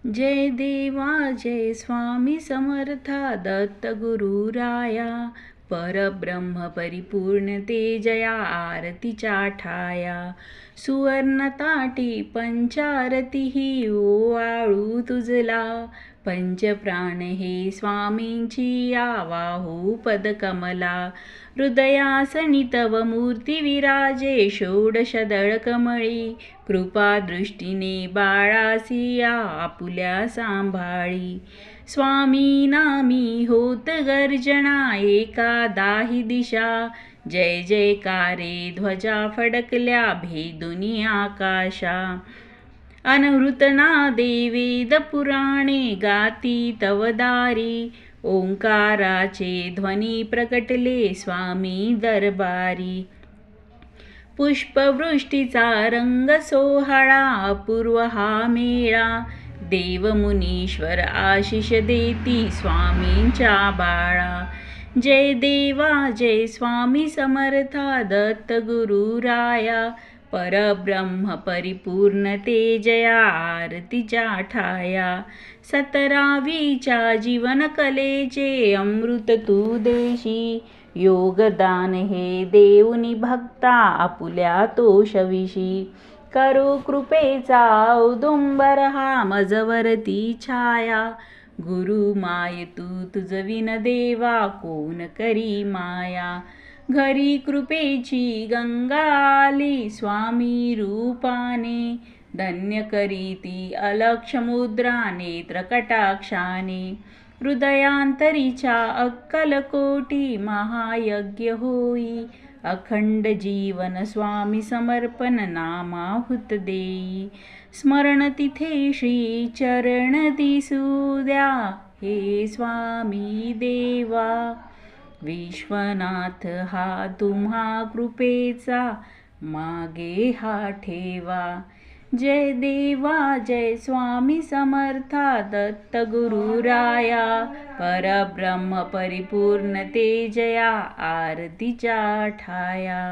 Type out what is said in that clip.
जय देवा जय स्वामी समर्था दत्त गुरुराया परब्रह्म परिपूर्ण तेजया आरतीच्या ठाया सुवर्ण ताटी पंचारती ही ओवाळू तुझला पंचप्राण हे स्वामींची आवाहू पदकमला हृदयासनी तव मूर्ती विराजे षोडशदळ कमळी कृपा दृष्टीने बाळासी आपुल्या सांभाळी स्वामी नामी होत गर्जना एका दाही दिशा जय जयकारे ध्वजा फडकल्या भेदुनी आकाशा अनहृतना वेद पुराणे गाती तव दारी ओंकाराचे ध्वनी प्रकटले स्वामी दरबारी पुष्पवृष्टीचा रंग सोहळा अपूर्व हा मेळा देवमुनीश्वर आशिष देती स्वामींच्या बाळा जय देवा जय स्वामी समर्था दत्त गुरुराया परब्रह्म परिपूर्ण तेजया आरतीच्या ठाया 17वीच्या जीवनकलेचे अमृत तू देशी योगदान हे देऊनी भक्ता आपुल्या तोषविशी करो कृपेचा औदुंबर हा मजवरती छाया गुरु माय तू तुझविन देवा कोण करी माया घरी कृपेची गंगा आली स्वामी रूपाने धन्य करीती अलक्ष मुद्रा नेत्र कटाक्षाने हृदयांतरीच्या अक्कलकोटी महायज्ञ होई अखंड जीवन स्वामी समर्पण नामाहुत देई स्मरण तिथे श्री चरण दिसू द्या हे स्वामी देवा विश्वनाथ हा तुम्हा कृपेचा मागे हा ठेवा जय देवा जय स्वामी समर्था दत्त गुरुराया परब्रह्म परिपूर्ण तेजया आरतीच्या ठाया